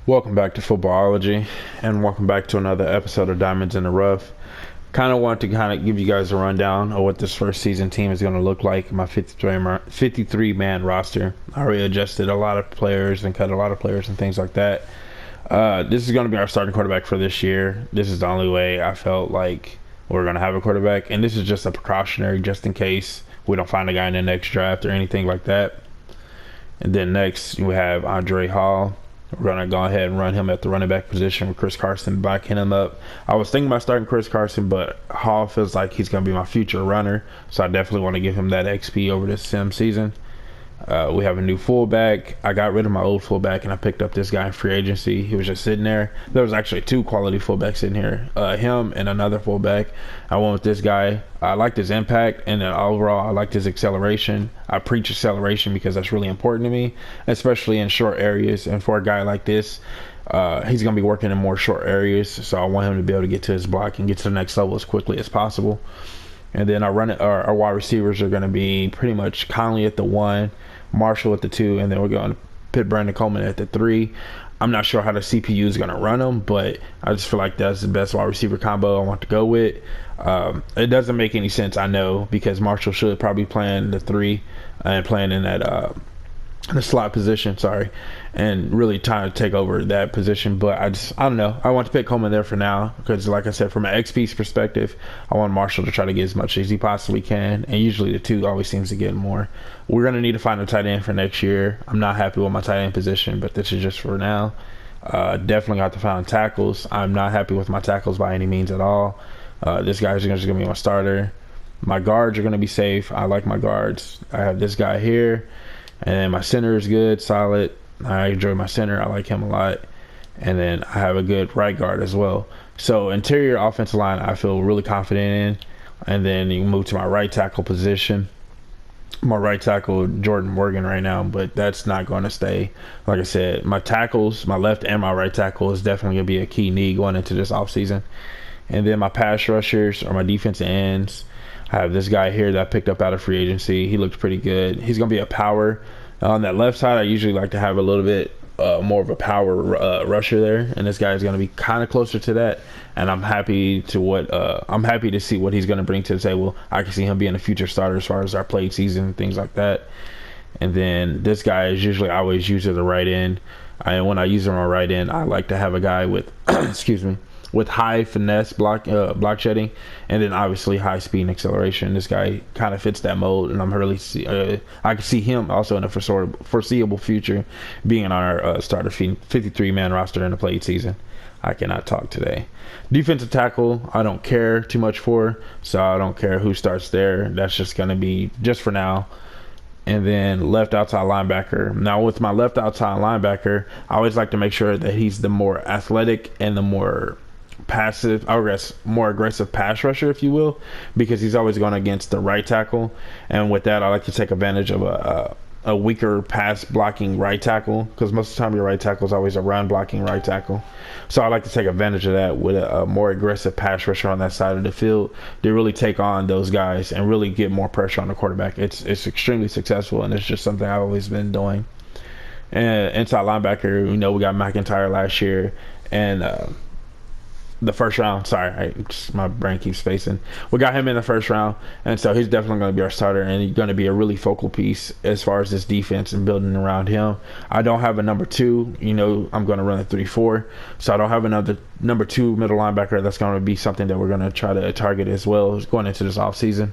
Welcome back to Footballology, and welcome back to another episode of Diamonds in the Rough. Kind of want to give you guys a rundown of what this first season team is going to look like. My 53-man roster. I already adjusted a lot of players and cut a lot of players and things like that. This is going to be our starting quarterback for this year. This is the only way I felt like we're going to have a quarterback, and this is just a precautionary, just in case we don't find a guy in the next draft or anything like that. And then next we have Andre Hall. We're going to go ahead and run him at the running back position with Chris Carson backing him up. I was thinking about starting Chris Carson, but Hall feels like he's going to be my future runner, so I definitely want to give him that XP over this sim season. We have a new fullback. I got rid of my old fullback, and I picked up this guy in free agency. He was just sitting there. There was actually two quality fullbacks in here, him and another fullback. I went with this guy. I liked his impact, and then overall, I liked his acceleration. I preach acceleration because that's really important to me, especially in short areas. And for a guy like this, he's going to be working in more short areas, so I want him to be able to get to his block and get to the next level as quickly as possible. And then our wide receivers are going to be pretty much Conley at the 1, Marshall at the 2, and then we're going to put Brandon Coleman at the 3. I'm not sure how the CPU is going to run them, but I just feel like that's the best wide receiver combo I want to go with. It doesn't make any sense, I know, because Marshall should probably play in the 3 and playing in that the slot position, and really trying to take over that position. But I don't know. I want to pick Coleman there for now because, like I said, from an XP's perspective, I want Marshall to try to get as much as he possibly can, and usually the 2 always seems to get more. We're going to need to find a tight end for next year. I'm not happy with my tight end position, but this is just for now. Definitely got to find tackles. I'm not happy with my tackles by any means at all. This guy's just going to be my starter. My guards are going to be safe. I like my guards. I have this guy here. And then my center is good, solid. I enjoy my center. I like him a lot. And then I have a good right guard as well. So interior offensive line, I feel really confident in. And then you move to my right tackle position. My right tackle, Jordan Morgan right now, but that's not going to stay. Like I said, my tackles, my left and my right tackle is definitely going to be a key need going into this offseason. And then my pass rushers or my defensive ends. I have this guy here that I picked up out of free agency. He looks pretty good. He's going to be a power. On that left side, I usually like to have a little bit more of a power rusher there, and this guy is going to be kind of closer to that. And I'm happy to see what he's going to bring to the table. I can see him being a future starter as far as our played season and things like that. And then this guy is usually I always use at the right end. And when I use him on right end, I like to have a guy with with high finesse block shedding, and then obviously high speed and acceleration. This guy kind of fits that mold, and I can see him also in the foreseeable future being on our starter 53-man roster in the played season. I cannot talk today. Defensive tackle, I don't care too much for, so I don't care who starts there. That's just going to be just for now. And then left outside linebacker. Now with my left outside linebacker, I always like to make sure that he's the more athletic and the more more aggressive pass rusher, if you will, because he's always going against the right tackle. And with that, I like to take advantage of a weaker pass blocking right tackle, because most of the time your right tackle is always a run blocking right tackle. So I like to take advantage of that with a more aggressive pass rusher on that side of the field to really take on those guys and really get more pressure on the quarterback. It's extremely successful, and it's just something I've always been doing. And inside linebacker, we got McIntyre last year, and the first round. My brain keeps spacing. We got him in the first round, and so he's definitely going to be our starter, and he's going to be a really focal piece as far as this defense and building around him. I don't have a number 2. I'm going to run a 3-4, so I don't have another number 2 middle linebacker. That's going to be something that we're going to try to target as well going into this offseason.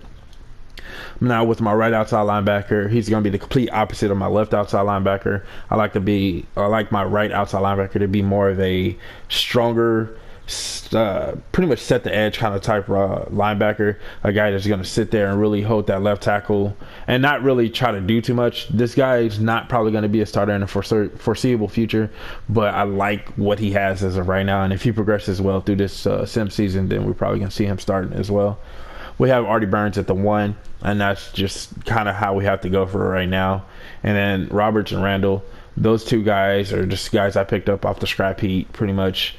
Now with my right outside linebacker, he's going to be the complete opposite of my left outside linebacker. I like my right outside linebacker to be more of a stronger, pretty much set the edge kind of type linebacker, a guy that's going to sit there and really hold that left tackle and not really try to do too much. This guy is not probably going to be a starter in the foreseeable future, but I like what he has as of right now, and if he progresses well through this sim season, then we're probably going to see him starting as well. We have Artie Burns at the 1, and that's just kind of how we have to go for it right now. And then Roberts and Randall, those 2 guys are just guys I picked up off the scrap heap pretty much.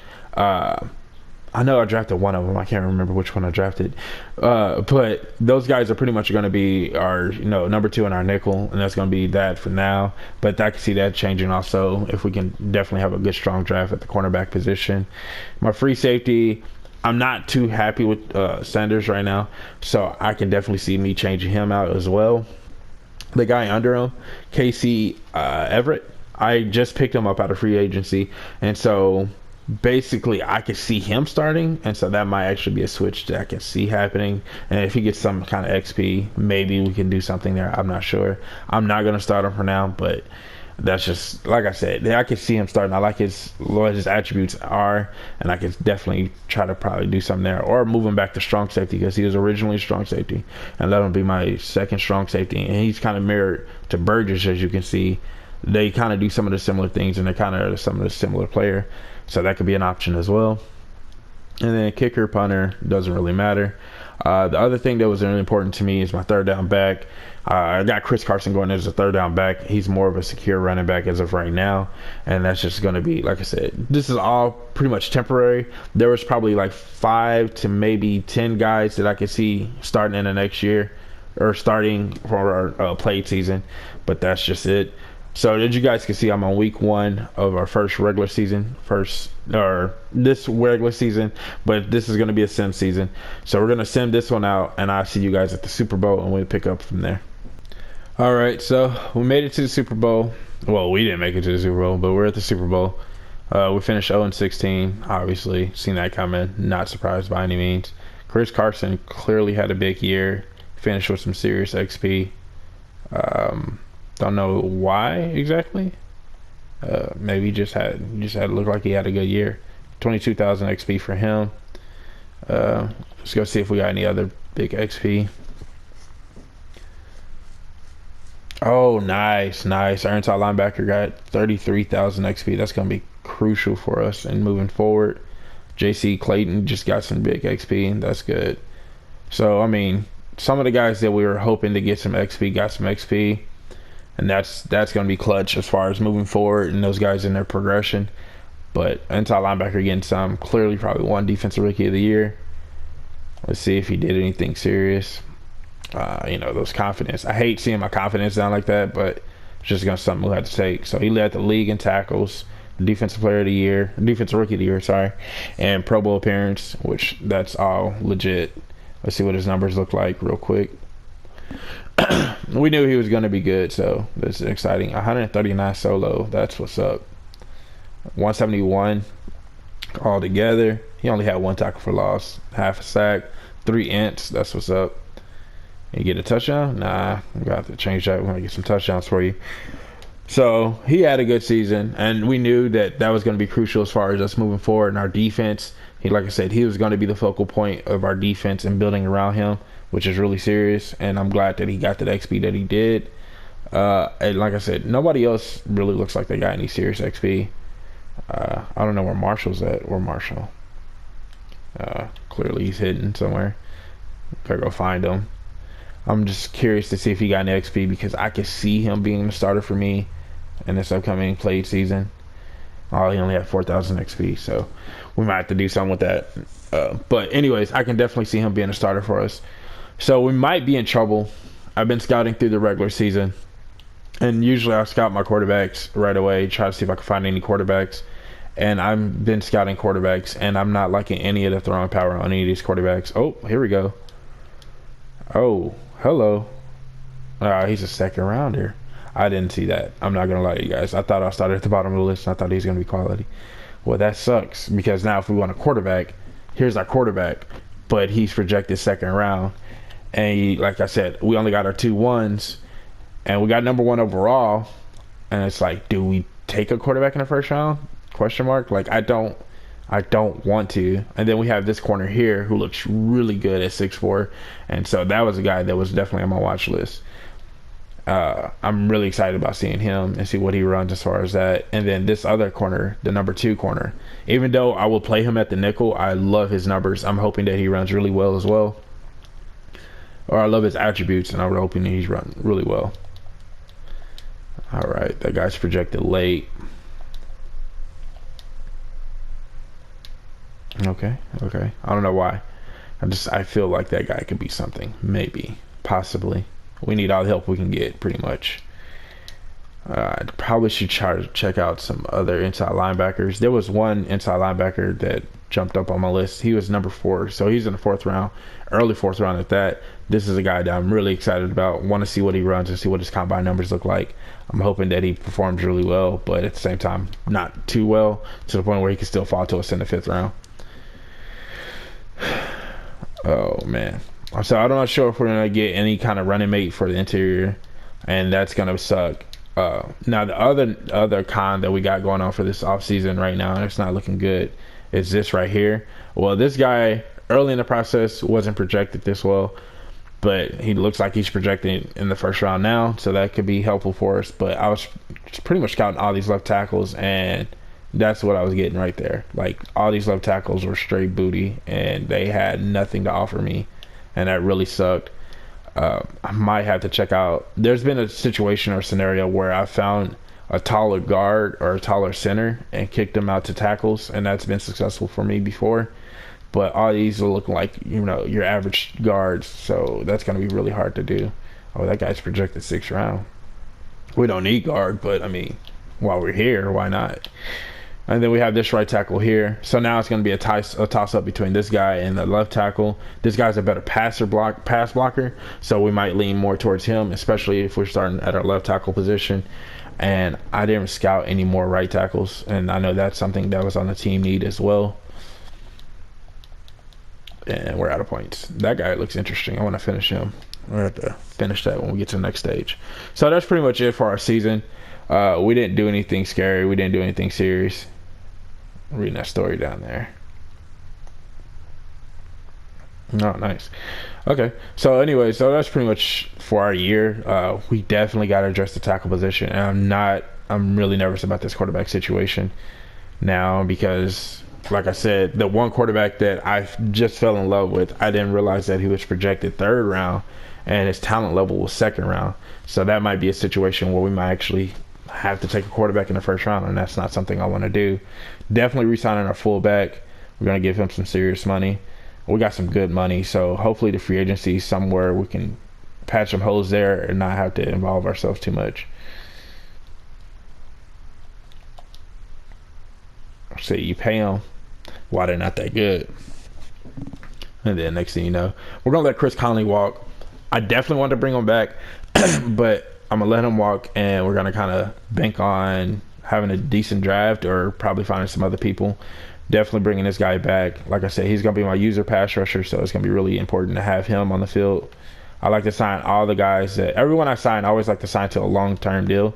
I know I drafted one of them. I can't remember which one I drafted. But those guys are pretty much going to be our, number 2 in our nickel, and that's going to be that for now. But I can see that changing also if we can definitely have a good, strong draft at the cornerback position. My free safety, I'm not too happy with Sanders right now, so I can definitely see me changing him out as well. The guy under him, Casey Everett, I just picked him up out of free agency, and so basically I could see him starting, and so that might actually be a switch that I can see happening. And if he gets some kind of XP, maybe we can do something there. I'm not sure. I'm not going to start him for now, but that's just, like I said, I can see him starting. I like what his attributes are, and I can definitely try to probably do something there, or move him back to strong safety because he was originally strong safety, and let him be my second strong safety. And he's kind of mirrored to Burgess, as you can see. They kind of do some of the similar things, and they're kind of some of the similar player, so that could be an option as well. And then kicker, punter, doesn't really matter. The other thing that was really important to me is my third down back. I got Chris Carson going as a third down back. He's more of a secure running back as of right now, and that's just going to be, like I said, this is all pretty much temporary. There was probably like 5 to maybe 10 guys that I could see starting in the next year, or starting for our played season, but that's just it. So as you guys can see, I'm on week 1 of our first regular season, this regular season, but this is going to be a sim season. So we're going to sim this one out, and I'll see you guys at the Super Bowl, and we'll pick up from there. All right, so we made it to the Super Bowl. Well, we didn't make it to the Super Bowl, but we're at the Super Bowl. We finished 0-16, obviously. Seen that coming. Not surprised by any means. Chris Carson clearly had a big year. Finished with some serious XP. Don't know why exactly. Maybe just had looked like he had a good year. 22,000 XP for him. Let's go see if we got any other big XP. Oh, nice. Our inside linebacker got 33,000 XP. That's going to be crucial for us in moving forward. JC Clayton just got some big XP. That's good. So, I mean, some of the guys that we were hoping to get some XP got some XP. And that's going to be clutch as far as moving forward and those guys in their progression. But inside linebacker getting some. Clearly probably one defensive rookie of the year. Let's see if he did anything serious. Those confidence. I hate seeing my confidence down like that, but it's just something we'll have to take. So he led the league in tackles, defensive player of the year, defensive rookie of the year, and Pro Bowl appearance, which that's all legit. Let's see what his numbers look like real quick. We knew he was going to be good, so this is exciting. 139 solo. That's what's up. 171 altogether. He only had 1 tackle for loss, half a sack, 3 ints. That's what's up. You get a touchdown? Nah, we got to change that. We're going to get some touchdowns for you. So he had a good season, and we knew that was going to be crucial as far as us moving forward in our defense. Like I said, he was going to be the focal point of our defense and building around him, which is really serious, and I'm glad that he got that XP that he did. And like I said, nobody else really looks like they got any serious XP. I don't know where Marshall's at. Where Marshall? Clearly he's hidden somewhere. Gotta go find him. I'm just curious to see if he got an XP because I could see him being the starter for me in this upcoming played season. Oh, he only had 4,000 XP, so we might have to do something with that. But anyways, I can definitely see him being a starter for us. So we might be in trouble. I've been scouting through the regular season, and usually I scout my quarterbacks right away, try to see if I can find any quarterbacks. And I've been scouting quarterbacks, and I'm not liking any of the throwing power on any of these quarterbacks. Oh, here we go. Oh, hello. He's a second rounder. I didn't see that. I'm not going to lie to you guys. I thought I started at the bottom of the list, and I thought he was going to be quality. Well, that sucks, because now if we want a quarterback, here's our quarterback, but he's projected second round. And like I said, we only got our 2 1s, and we got number 1 overall. And it's like, do we take a quarterback in the first round? Question mark. Like, I don't want to. And then we have this corner here who looks really good at 6'4", and so that was a guy that was definitely on my watch list. I'm really excited about seeing him and see what he runs as far as that. And then this other corner, the number 2 corner, even though I will play him at the nickel, I love his numbers. I'm hoping that he runs really well as well. Or I love his attributes, and I'm hoping that he's run really well. All right, that guy's projected late. Okay, okay. I don't know why. I feel like that guy could be something. Maybe, possibly. We need all the help we can get, pretty much. I probably should try to check out some other inside linebackers. There was one inside linebacker that jumped up on my list. He was number 4, so he's in the 4th round, early 4th round at that. This is a guy that I'm really excited about. Want to see what he runs and see what his combine numbers look like. I'm hoping that he performs really well, but at the same time, not too well to the point where he can still fall to us in the 5th round. Oh man. So I'm not sure if we're gonna get any kind of running mate for the interior, and that's gonna suck. Now the other con that we got going on for this offseason right now, and it's not looking good, is this right here. Well, this guy early in the process wasn't projected this well, but he looks like he's projected in the 1st round now, so that could be helpful for us. But I was pretty much counting all these left tackles, and that's what I was getting right there. Like, all these left tackles were straight booty, and they had nothing to offer me, and that really sucked. I might have to check out. There's been a situation or scenario where I found a taller guard or a taller center and kicked them out to tackles, and that's been successful for me before. But all these are looking like, your average guards, so that's going to be really hard to do. Oh, that guy's projected 6th round. We don't need guard, but I mean, while we're here, why not? And then we have this right tackle here. So now it's going to be a toss-up between this guy and the left tackle. This guy's a better pass blocker, so we might lean more towards him, especially if we're starting at our left tackle position. And I didn't scout any more right tackles, and I know that's something that was on the team need as well. And we're out of points. That guy looks interesting. I want to finish him. We'll have to finish that when we get to the next stage. So that's pretty much it for our season. We didn't do anything scary. We didn't do anything serious. I'm reading that story down there. Oh, nice. Okay. So anyway, so that's pretty much for our year. We definitely got to address the tackle position. And I'm really nervous about this quarterback situation now because, like I said, the one quarterback that I just fell in love with, I didn't realize that he was projected 3rd round and his talent level was 2nd round. So that might be a situation where we might actually have to take a quarterback in the 1st round, and that's not something I want to do. Definitely re-signing our fullback. We're going to give him some serious money. We got some good money, so hopefully the free agency somewhere we can patch some holes there and not have to involve ourselves too much. So you pay them while they're not that good. And then next thing you know, we're going to let Chris Conley walk. I definitely want to bring him back, but I'm going to let him walk, and we're going to kind of bank on having a decent draft or probably finding some other people. Definitely bringing this guy back. Like I said, he's going to be my user pass rusher, so it's going to be really important to have him on the field. I like to sign all the guys everyone I sign, I always like to sign to a long-term deal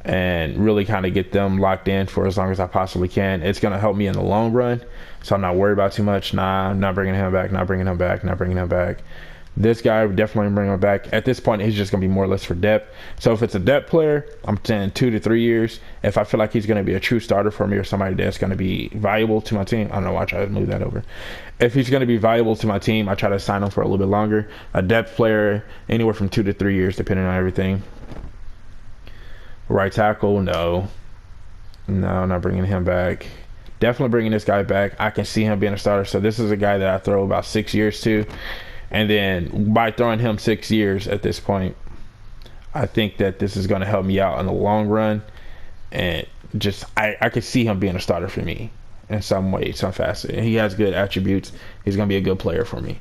and really kind of get them locked in for as long as I possibly can. It's going to help me in the long run, so I'm not worried about too much. Nah, I'm not bringing him back, not bringing him back, not bringing him back. This guy, definitely bring him back. At this point, he's just going to be more or less for depth. So if it's a depth player, I'm saying 2 to 3 years. If I feel like he's going to be a true starter for me or somebody that's going to be valuable to my team, I don't know why I try to move that over. If he's going to be valuable to my team, I try to sign him for a little bit longer. A depth player, anywhere from 2 to 3 years, depending on everything. Right tackle, no. No, not bringing him back. Definitely bringing this guy back. I can see him being a starter. So this is a guy that I throw about 6 years to. And then by throwing him 6 years at this point, I think that this is going to help me out in the long run. And just, I could see him being a starter for me in some way, some facet. And he has good attributes. He's going to be a good player for me.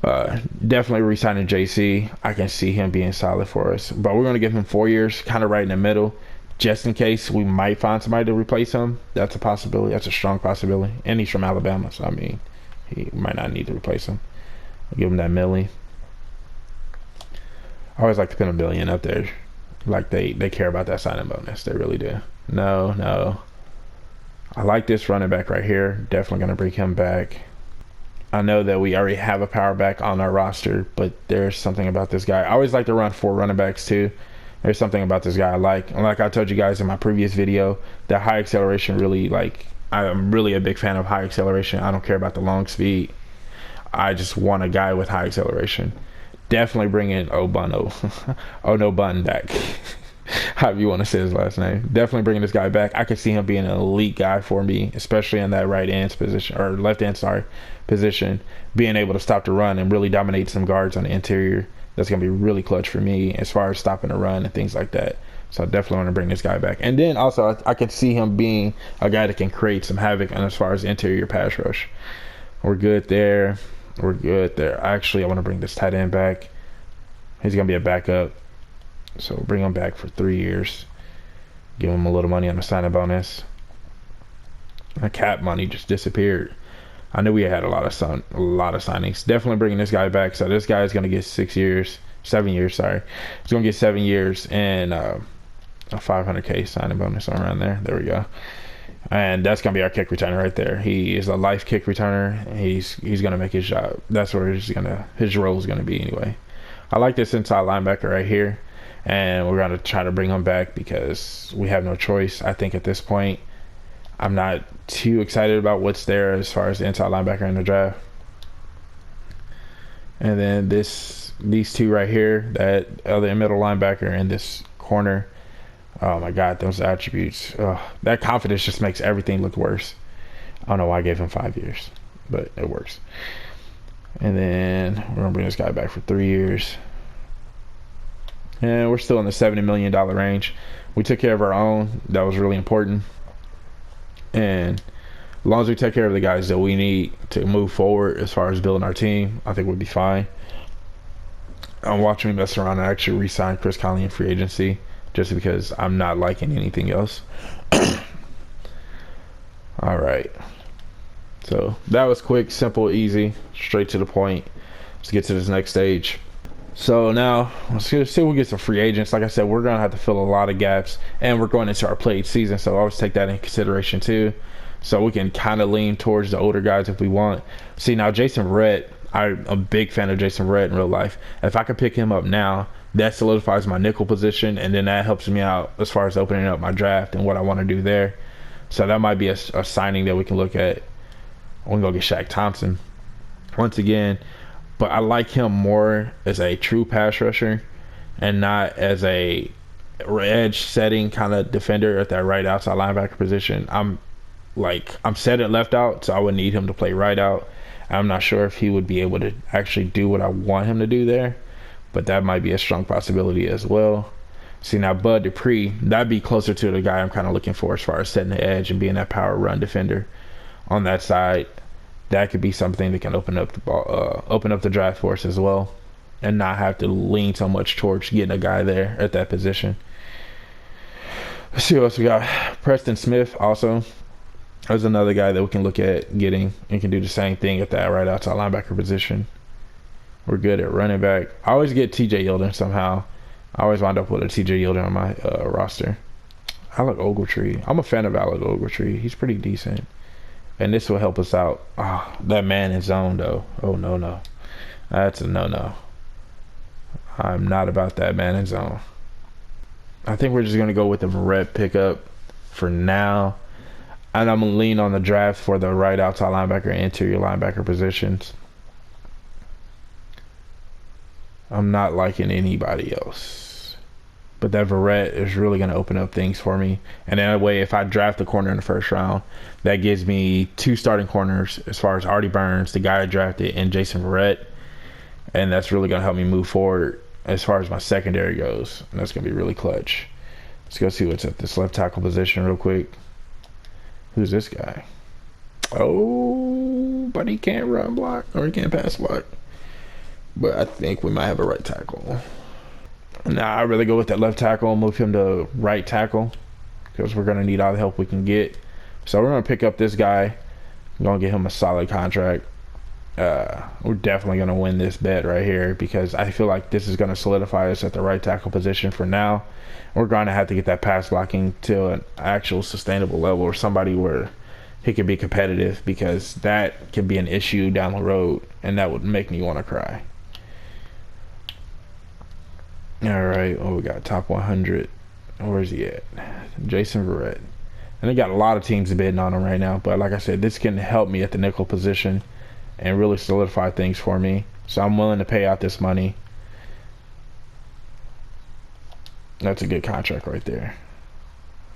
Definitely re-signing JC. I can see him being solid for us. But we're going to give him 4 years, kind of right in the middle, just in case we might find somebody to replace him. That's a possibility. That's a strong possibility. And he's from Alabama, so I mean, he might not need to replace him. I'll give him that milli. I always like to put $1 billion up there. Like they care about that signing bonus. They really do. No. I like this running back right here. Definitely going to bring him back. I know that we already have a power back on our roster, but there's something about this guy. I always like to run 4 running backs too. There's something about this guy I like. And like I told you guys in my previous video, that high acceleration really, I'm really a big fan of high acceleration. I don't care about the long speed. I just want a guy with high acceleration. Definitely bring in Oh No Bun back. however you want to say his last name. Definitely bringing this guy back. I could see him being an elite guy for me, especially in that right end position or left end, sorry, position. Being able to stop the run and really dominate some guards on the interior. That's gonna be really clutch for me as far as stopping the run and things like that. So I definitely want to bring this guy back. And then also I can see him being a guy that can create some havoc and as far as interior pass rush. We're good there. We're good there. Actually, I want to bring this tight end back. He's gonna be a backup. So bring him back for 3 years. Give him a little money on the signing bonus. The cap money just disappeared. I knew we had a lot of signings. Definitely bringing this guy back. So this guy is gonna get 7 years. Sorry, he's gonna get 7 years and a 500K signing bonus around there. There we go. And that's gonna be our kick returner right there. He is a life kick returner. He's gonna make his job. That's where his role is gonna be anyway. I like this inside linebacker right here. And we're going to try to bring him back because we have no choice. I think at this point, I'm not too excited about what's there as far as the inside linebacker in the draft. And then these two right here, that other middle linebacker and this corner. Oh my God, those attributes. That confidence just makes everything look worse. I don't know why I gave him 5 years, but it works. And then we're going to bring this guy back for 3 years. And we're still in the $70 million range. We took care of our own. That was really important. And as long as we take care of the guys that we need to move forward as far as building our team, I think we'll be fine. I'm watching me mess around and actually re-sign Chris Conley in free agency just because I'm not liking anything else. All right. So that was quick, simple, easy, straight to the point. Let's get to this next stage. So now, let's see if we get some free agents. Like I said, we're going to have to fill a lot of gaps, and we're going into our played season, so always take that in consideration too. So we can kind of lean towards the older guys if we want. See, now Jason Verrett, I'm a big fan of Jason Verrett in real life. If I could pick him up now, that solidifies my nickel position, and then that helps me out as far as opening up my draft and what I want to do there. So that might be a signing that we can look at. We can go get Shaq Thompson. Once again, but I like him more as a true pass rusher and not as a edge setting kind of defender at that right outside linebacker position. I'm set at left out, so I would need him to play right out. I'm not sure if he would be able to actually do what I want him to do there, but that might be a strong possibility as well. See, now Bud Dupree, that'd be closer to the guy I'm kind of looking for as far as setting the edge and being that power run defender on that side. That could be something that can open up the draft for us as well, and not have to lean so much towards getting a guy there at that position. Let's see what else we got. Preston Smith also. There's another guy that we can look at getting and can do the same thing at that right outside linebacker position. We're good at running back. I always get TJ Yeldon somehow. I always wind up with a TJ Yeldon on my roster. Alec Ogletree. I'm a fan of Alec Ogletree. He's pretty decent. And this will help us out. That man in zone, though. Oh, no. That's a no-no. I'm not about that man in zone. I think we're just going to go with the Verrett pickup for now. And I'm going to lean on the draft for the right outside linebacker and interior linebacker positions. I'm not liking anybody else. But that Verrett is really going to open up things for me. And that way, if I draft a corner in the first round, that gives me 2 starting corners as far as Artie Burns, the guy I drafted, and Jason Verrett. And that's really going to help me move forward as far as my secondary goes. And that's going to be really clutch. Let's go see what's at this left tackle position real quick. Who's this guy? Oh, but he can't run block or he can't pass block. But I think we might have a right tackle. Nah, I'd rather go with that left tackle and move him to right tackle because we're going to need all the help we can get. So we're going to pick up this guy. We're going to get him a solid contract. We're definitely going to win this bet right here because I feel like this is going to solidify us at the right tackle position for now. We're going to have to get that pass blocking to an actual sustainable level or somebody where he can be competitive because that can be an issue down the road and that would make me want to cry. Alright, we got top 100. Where's he at? Jason Verrett. And they got a lot of teams bidding on him right now. But like I said, this can help me at the nickel position and really solidify things for me. So I'm willing to pay out this money. That's a good contract right there.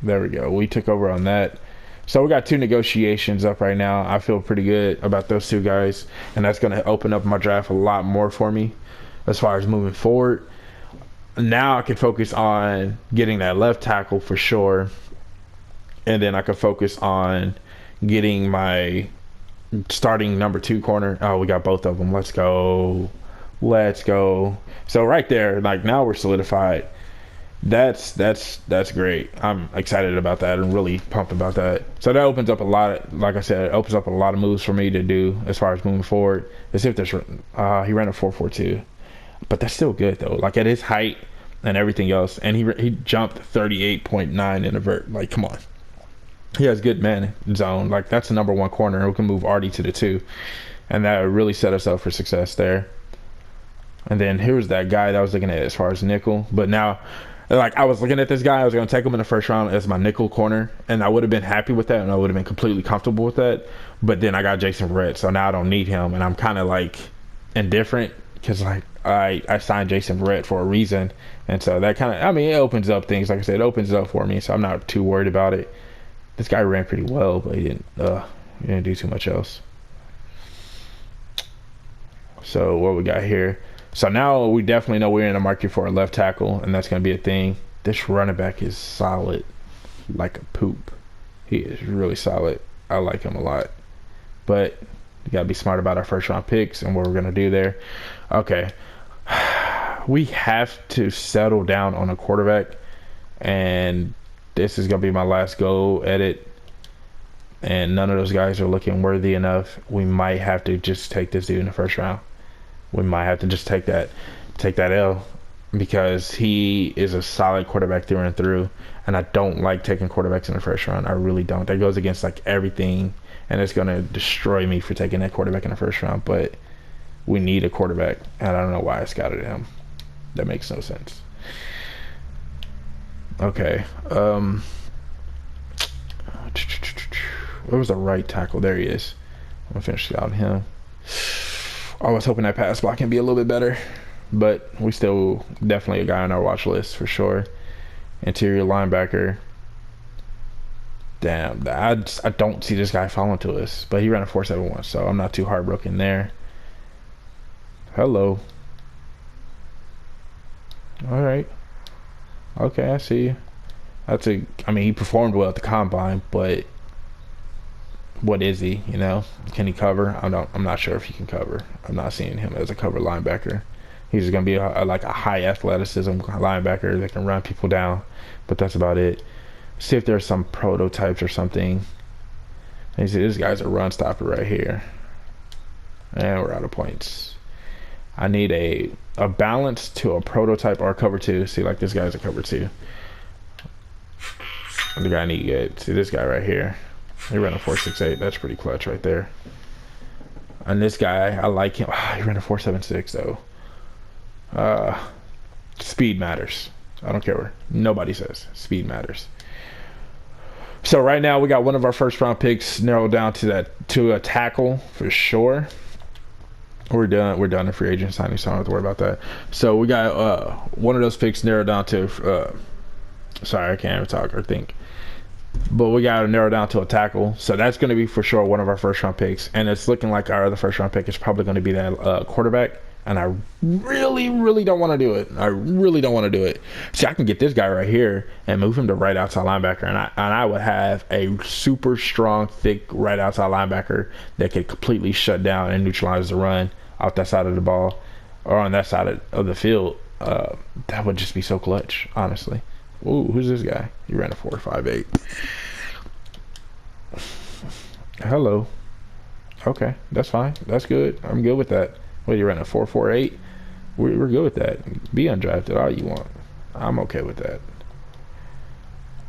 There we go. We took over on that. So we got 2 negotiations up right now. I feel pretty good about those 2 guys, and that's going to open up my draft a lot more for me as far as moving forward. Now I can focus on getting that left tackle for sure, and then I can focus on getting my starting number 2 corner. Oh, we got both of them. Let's go. Let's go. So right there, like, now we're solidified. That's great. I'm excited about that and really pumped about that. So that opens up a lot. Like I said, it opens up a lot of moves for me to do as far as moving forward. As if there's, he ran a 4.42, but that's still good though. Like at his height and everything else, and he jumped 38.9 in a vert. Like, come on, he has good man zone. Like, that's the number 1 corner. We can move Artie to the 2, and that really set us up for success there. And then here's that guy that I was looking at as far as nickel, but now. Like, I was looking at this guy, I was going to take him in the first round as my nickel corner, and I would have been happy with that, and I would have been completely comfortable with that. But then I got Jason Verrett, so now I don't need him, and I'm kind of like indifferent because like I signed Jason Verrett for a reason, and so that kind of, I mean, it opens up things. Like I said, it opens it up for me, so I'm not too worried about it. This guy ran pretty well, but he didn't do too much else. So what we got here? So now we definitely know we're in the market for a left tackle, and that's going to be a thing. This running back is solid like a poop. He is really solid. I like him a lot. But we got to be smart about our first round picks and what we're going to do there. Okay. We have to settle down on a quarterback, and this is going to be my last go at it. And none of those guys are looking worthy enough. We might have to just take this dude in the first round. We might have to just take that L, because he is a solid quarterback through and through, and I don't like taking quarterbacks in the first round. I really don't. That goes against like everything, and it's going to destroy me for taking that quarterback in the first round. But we need a quarterback, and I don't know why I scouted him. That makes no sense. Okay. Where was the right tackle? There he is. I'm going to finish scouting him. I was hoping that pass block can be a little bit better, but we still definitely a guy on our watch list for sure. Interior linebacker. Damn, I don't see this guy falling to us, but he ran a 4.71, so I'm not too heartbroken there. Hello. All right. Okay, I see you. I mean, he performed well at the combine, but what is he? You know, can he cover? I'm not sure if he can cover. I'm not seeing him as a cover linebacker. He's going to be like a high athleticism linebacker that can run people down, but that's about it. See if there's some prototypes or something. And you see, this guy's a run stopper right here, and we're out of points. I need a balance to a prototype or a cover 2. See, like this guy's a cover 2. The guy I need good. See this guy right here. He ran a 4.68. That's pretty clutch right there. And this guy, I like him. He ran a 4.76 though. Speed matters. I don't care what nobody says. Speed matters. So right now we got one of our first round picks narrowed down to a tackle for sure. We're done in free agent signing, so I don't have to worry about that. So we got one of those picks narrowed down to sorry, I can't even talk or think. But we got to narrow down to a tackle. So that's going to be for sure one of our first round picks. And it's looking like our other first round pick is probably going to be that quarterback. And I really, really don't want to do it. I really don't want to do it. See, I can get this guy right here and move him to right outside linebacker. And I would have a super strong, thick right outside linebacker that could completely shut down and neutralize the run off that side of the ball or on that side of the field. That would just be so clutch, honestly. Ooh, who's this guy? He ran a 4.58. Hello. Okay, that's fine. That's good. I'm good with that. What, you ran a 4.48? We're good with that. Be undrafted all you want. I'm okay with that.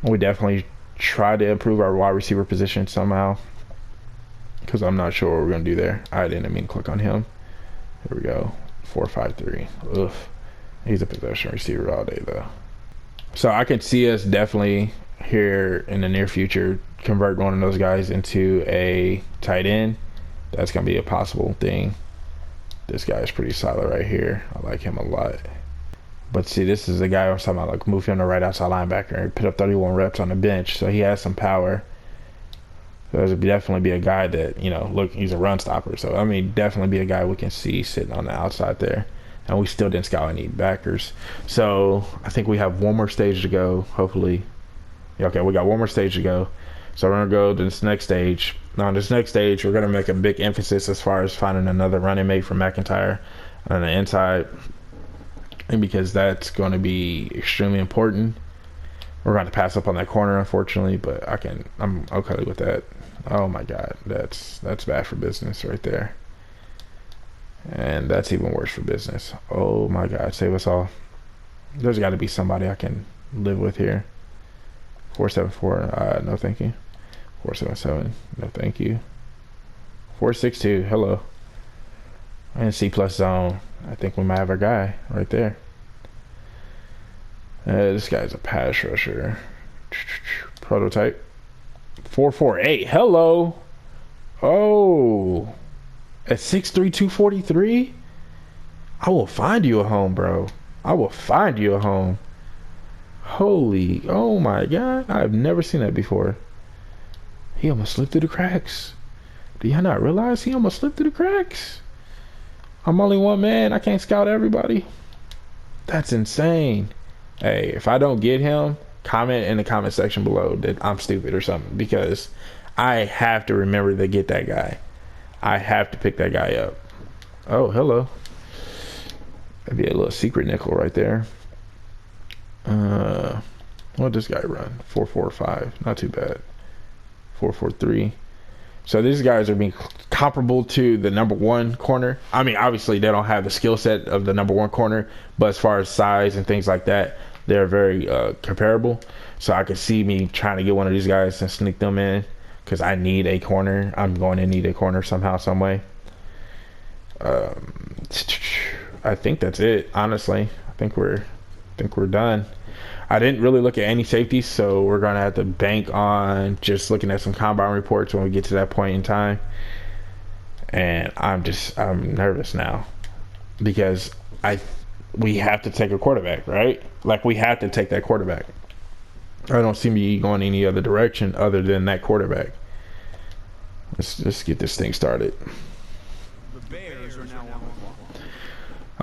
We definitely try to improve our wide receiver position somehow, because I'm not sure what we're going to do there. I didn't mean to click on him. Here we go. 4.53. Ugh. He's a possession receiver all day, though. So I can see us definitely here in the near future convert one of those guys into a tight end. That's going to be a possible thing. This guy is pretty solid right here. I like him a lot. But see, this is the guy I was talking about, like move him to right outside linebacker and put up 31 reps on the bench, so he has some power. So there's definitely be a guy that, you know, look, he's a run stopper. So I mean, definitely be a guy we can see sitting on the outside there. And we still didn't scout any backers. So I think we have one more stage to go, hopefully. Yeah, okay, we got one more stage to go. So we're gonna go to this next stage. Now on this next stage, we're gonna make a big emphasis as far as finding another running mate for McIntyre on the inside. And because that's going to be extremely important. We're going to pass up on that corner, unfortunately, but I'm okay with that. Oh my God, that's bad for business right there. And that's even worse for business. Oh my God, save us all. There's got to be somebody I can live with here. 474, no thank you. 477, no thank you. 462, hello. And C plus zone. I think we might have our guy right there. This guy's a pass rusher. Prototype. 448. Hello. Oh. At 6'3", 243? I will find you a home, bro. I will find you a home. Holy. Oh my God. I've never seen that before. He almost slipped through the cracks. Do y'all not realize he almost slipped through the cracks? I'm only one man. I can't scout everybody. That's insane. Hey, if I don't get him, comment in the comment section below that I'm stupid or something, because I have to remember to get that guy. I have to pick that guy up. Oh, hello. That'd be a little secret nickel right there. What does this guy run? 4.45. Not too bad. 4.43. So these guys are being comparable to the number one corner. I mean, obviously they don't have the skill set of the number one corner, but as far as size and things like that, they're very comparable. So I could see me trying to get one of these guys and sneak them in, because I need a corner. I'm going to need a corner somehow, some way. I think that's it. Honestly, I think we're done. I didn't really look at any safeties, so we're gonna have to bank on just looking at some combine reports when we get to that point in time. And I'm nervous now, because we have to take a quarterback, right? Like, we have to take that quarterback. I don't see me going any other direction other than that quarterback. Let's just get this thing started.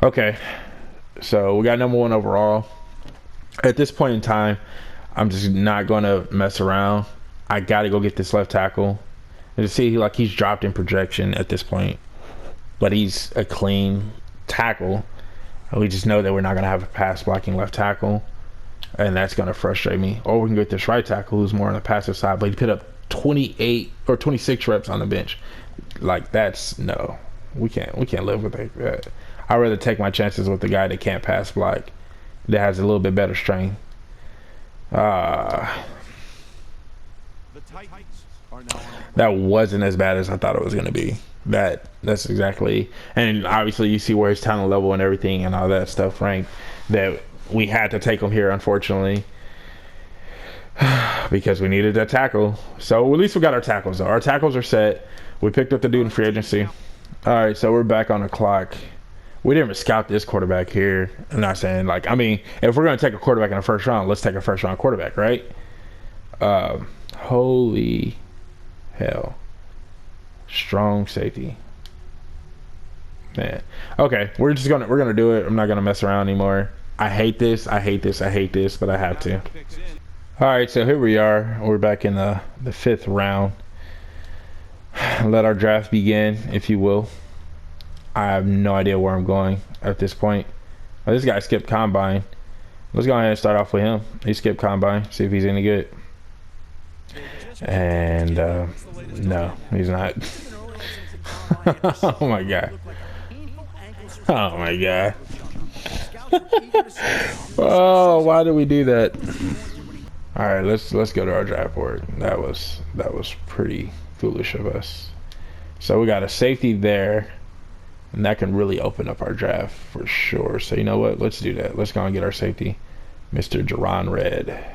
Okay, so we got number one overall. At this point in time, I'm just not going to mess around. I got to go get this left tackle. And to see, like, he's dropped in projection at this point, but he's a clean tackle. And we just know that we're not going to have a pass blocking left tackle, and that's going to frustrate me. Or we can get this right tackle who's more on the passive side, but he put up 28 or 26 reps on the bench. Like, no, we can't live with that. I'd rather take my chances with the guy that can't pass block, that has a little bit better strength. That wasn't as bad as I thought it was going to be. That's exactly, and obviously you see where his talent level and everything and all that stuff ranked, that we had to take him here, unfortunately, because we needed that tackle. So at least we got our tackles though. Our tackles are set. We picked up the dude in free agency. All right, so we're back on the clock. We didn't even scout this quarterback here. I'm not saying, like, I mean, if we're going to take a quarterback in the first round, let's take a first round quarterback, right? Holy hell. Strong safety. Man. Okay, we're going to do it. I'm not going to mess around anymore. I hate this, but I have to. All right, so here we are. We're back in the fifth round. Let our draft begin, if you will. I have no idea where I'm going at this point. Oh, this guy skipped combine. Let's go ahead and start off with him. He skipped combine. See if he's any good. And no, he's not. Oh my god. Oh my god. Oh, why did we do that? All right, let's go to our draft board. That was pretty foolish of us. So we got a safety there. And that can really open up our draft for sure. So you know what? Let's do that. Let's go and get our safety, Mr. Jaron Red.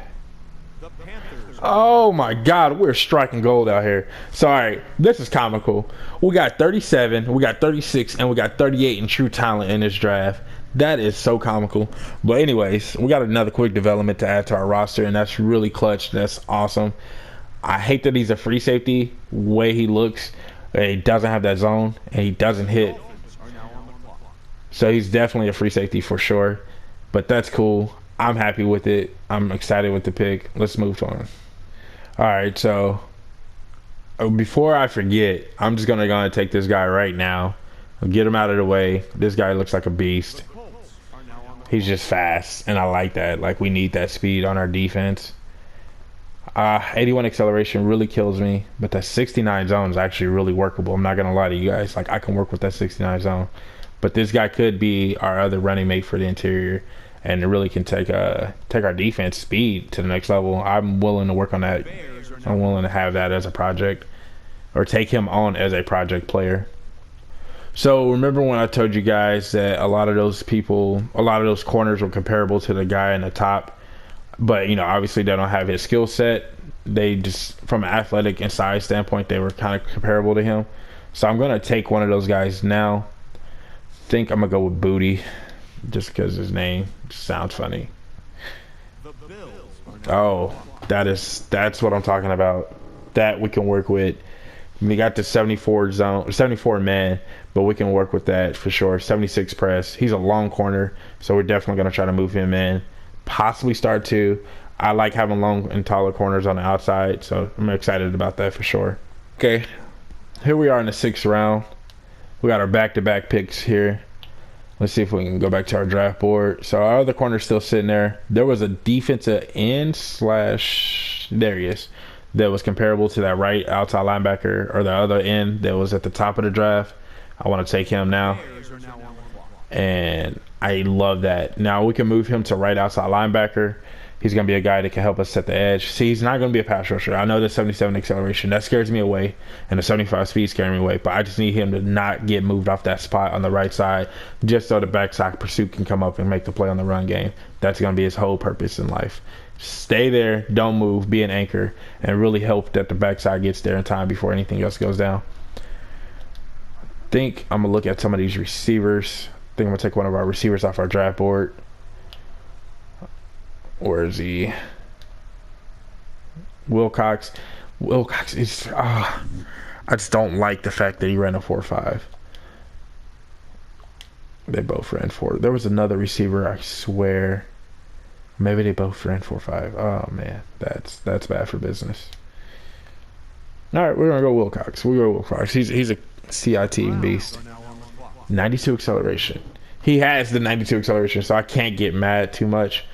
Oh my God, we're striking gold out here. So all right, this is comical. We got 37, we got 36, and we got 38 in true talent in this draft. That is so comical. But anyways, we got another quick development to add to our roster, and that's really clutch. That's awesome. I hate that he's a free safety. Way he looks, he doesn't have that zone, and he doesn't hit. So he's definitely a free safety for sure. But that's cool. I'm happy with it. I'm excited with the pick. Let's move on. All right, so before I forget, I'm just gonna go and take this guy right now. I'll get him out of the way. This guy looks like a beast. He's just fast, and I like that. Like, we need that speed on our defense. 81 acceleration really kills me, but that 69 zone is actually really workable. I'm not gonna lie to you guys. Like, I can work with that 69 zone. But this guy could be our other running mate for the interior, and it really can take our defense speed to the next level. I'm willing to work on that. I'm willing to have that as a project, or take him on as a project player. So remember when I told you guys that a lot of those corners were comparable to the guy in the top, but obviously they don't have his skill set. They just, from an athletic and size standpoint, they were kind of comparable to him. So I'm gonna take one of those guys now. Think I'm gonna go with Booty, just because his name sounds funny. Oh, that's what I'm talking about. That we can work with. We got the 74 man, but we can work with that for sure. 76 press. He's a long corner, so we're definitely gonna try to move him in. Possibly start two. I like having long and taller corners on the outside, so I'm excited about that for sure. Okay, here we are in the 6th round. We got our back-to-back picks here. Let's see if we can go back to our draft board. So our other corner's still sitting there. There was a defensive end / there he is, that was comparable to that right outside linebacker, or the other end that was at the top of the draft. I want to take him now. And I love that. Now we can move him to right outside linebacker. He's going to be a guy that can help us set the edge. See, he's not going to be a pass rusher. I know the 77 acceleration, that scares me away, and the 75 speed scares me away, but I just need him to not get moved off that spot on the right side, just so the backside pursuit can come up and make the play on the run game. That's going to be his whole purpose in life. Stay there, don't move, be an anchor, and really help that the backside gets there in time before anything else goes down. I think I'm going to look at some of these receivers. I think I'm going to take one of our receivers off our draft board. Where is he? Wilcox. Wilcox is... I just don't like the fact that he ran a 4.5. They both ran 4. There was another receiver, I swear. Maybe they both ran 4.5. Oh, man. That's bad for business. All right, we're going to go Wilcox. We'll go Wilcox. He's a CIT beast. 92 acceleration. He has the 92 acceleration, so I can't get mad too much.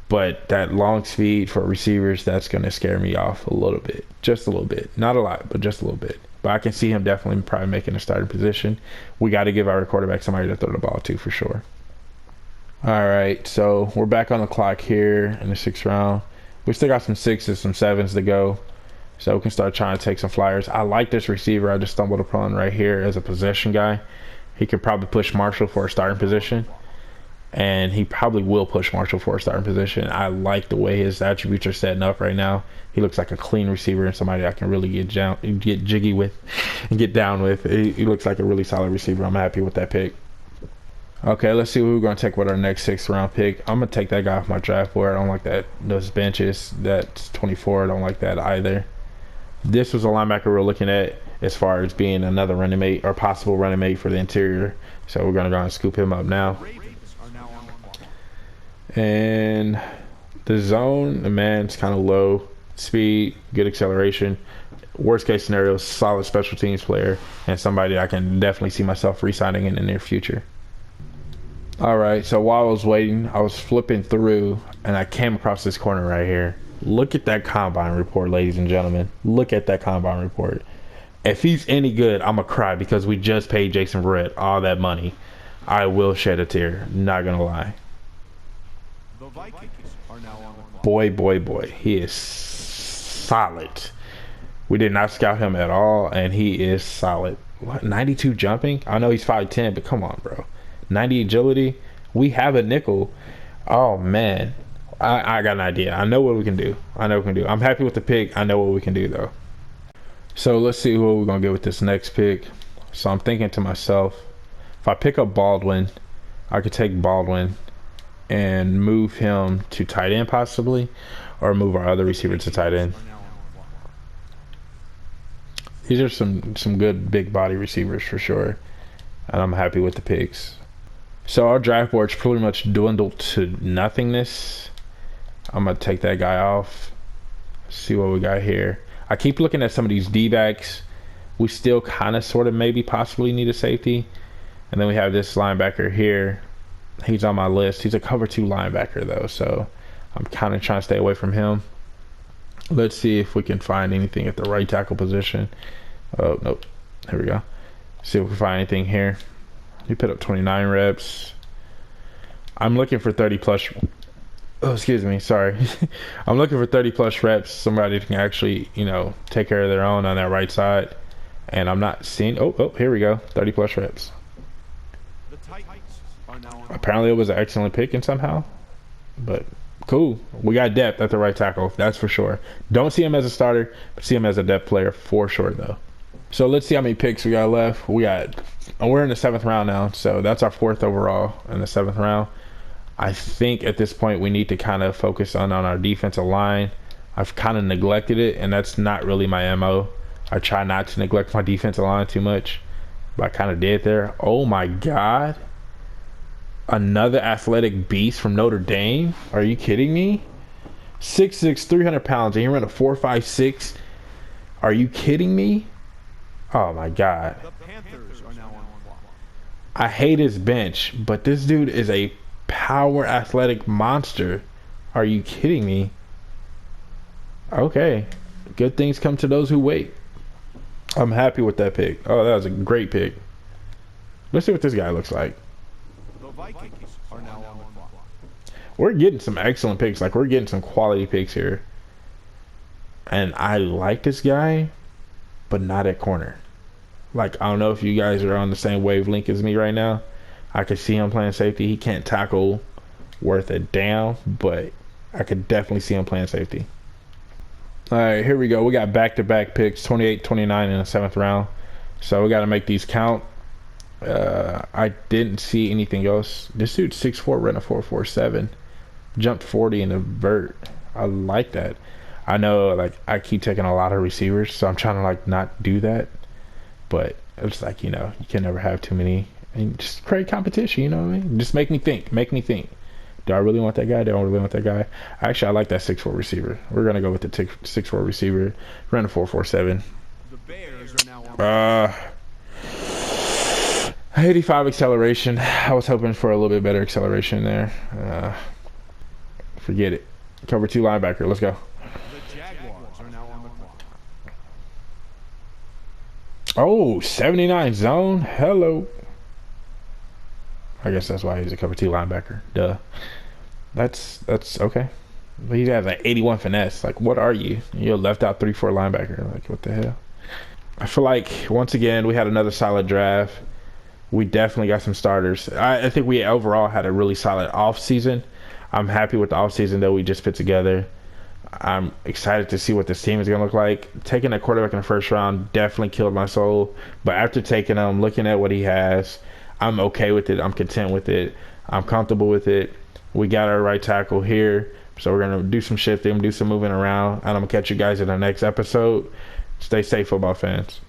But that long speed for receivers, that's going to scare me off a little bit. Just a little bit. Not a lot, but just a little bit. But I can see him definitely probably making a starting position. We got to give our quarterback somebody to throw the ball to for sure. All right, so we're back on the clock here in the 6th round. We still got some 6s, some 7s to go. So we can start trying to take some flyers. I like this receiver I just stumbled upon right here as a possession guy. He could probably push Marshall for a starting position. And he probably will push Marshall for a starting position. I like the way his attributes are setting up right now. He looks like a clean receiver and somebody I can really get jiggy with and get down with. He looks like a really solid receiver. I'm happy with that pick. Okay, let's see who we're going to take with our next 6th round pick. I'm going to take that guy off my draft board. I don't like that. Those benches. That's 24. I don't like that either. This was a linebacker we're looking at as far as being another running mate or possible running mate for the interior. So we're going to go and scoop him up now. And the zone, the man's kind of low. Speed, good acceleration. Worst case scenario, solid special teams player, and somebody I can definitely see myself re-signing in the near future. All right, so while I was waiting, I was flipping through, and I came across this corner right here. Look at that combine report, ladies and gentlemen. Look at that combine report. If he's any good, I'm going to cry because we just paid Jason Verrett all that money. I will shed a tear, not going to lie. Boy, he is solid. We did not scout him at all, and he is solid. What, 92 jumping? I know he's 5'10", but come on, bro. 90 agility. We have a nickel. Oh, man. I got an idea. I know what we can do. I'm happy with the pick. I know what we can do, though. So let's see what we're going to get with this next pick. So I'm thinking to myself, if I pick up Baldwin, I could take Baldwin and move him to tight end possibly, or move our other receiver to tight end. These are some good big body receivers for sure, and I'm happy with the picks. So our draft board's pretty much dwindled to nothingness. I'm gonna take that guy off. See what we got here. I keep looking at some of these D-backs. We still kind of sort of maybe possibly need a safety. And then we have this linebacker here. He's on my list. He's a cover 2 linebacker though, so I'm kind of trying to stay away from him. Let's see if we can find anything at the right tackle position. Oh, nope. Here we go. See if we can find anything here. He put up 29 reps. I'm looking for 30 plus. Oh, excuse me. Sorry. I'm looking for 30 plus reps. Somebody can actually, take care of their own on that right side. And I'm not seeing. Oh, here we go. 30 plus reps. Apparently, it was an excellent pick and somehow. But cool. We got depth at the right tackle. That's for sure. Don't see him as a starter, but see him as a depth player for sure, though. So let's see how many picks we got left. We're in the 7th round now, so that's our 4th overall in the 7th round. I think at this point we need to kind of focus on our defensive line. I've kind of neglected it, and that's not really my MO. I try not to neglect my defensive line too much, but I kind of did there. Oh my God. Another athletic beast from Notre Dame. Are you kidding me? 6'6", 300 pounds, and he ran a 4.56. Are you kidding me? Oh my God. I hate his bench, but this dude is a power athletic monster. Are you kidding me? Okay. Good things come to those who wait. I'm happy with that pick. Oh, that was a great pick. Let's see what this guy looks like. We're getting some excellent picks. Like, we're getting some quality picks here. And I like this guy, but not at corner. Like, I don't know if you guys are on the same wavelength as me right now. I could see him playing safety. He can't tackle worth a damn, but I could definitely see him playing safety. All right, here we go. We got back-to-back picks, 28, 29 in the 7th round. So we got to make these count. I didn't see anything else. This dude's 6'4", ran a 4.47. Jumped 40 in the vert. I like that. I know, like, I keep taking a lot of receivers, so I'm trying to, like, not do that. But it's like, you can never have too many. And just create competition, you know what I mean? Just make me think. Do I really want that guy? Do I don't really want that guy? Actually, I like that 6'4" receiver. We're going to go with the 6'4" receiver. Ran a 4.47. The Bears are now 85 acceleration. I was hoping for a little bit better acceleration there. Forget it. Cover 2 linebacker. Let's go. The Jaguars are now on the clock. Oh, 79 zone. Hello. I guess that's why he's a cover 2 linebacker. Duh. That's okay. He has an 81 finesse. Like, what are you? You're left out 3-4 linebacker. Like, what the hell? I feel like, once again, we had another solid draft. We definitely got some starters. I think we overall had a really solid off season. I'm happy with the off season that we just put together. I'm excited to see what this team is going to look like. Taking a quarterback in the 1st round definitely killed my soul. But after taking him, looking at what he has, I'm okay with it. I'm content with it. I'm comfortable with it. We got our right tackle here. So we're going to do some shifting, do some moving around. And I'm going to catch you guys in the next episode. Stay safe, football fans.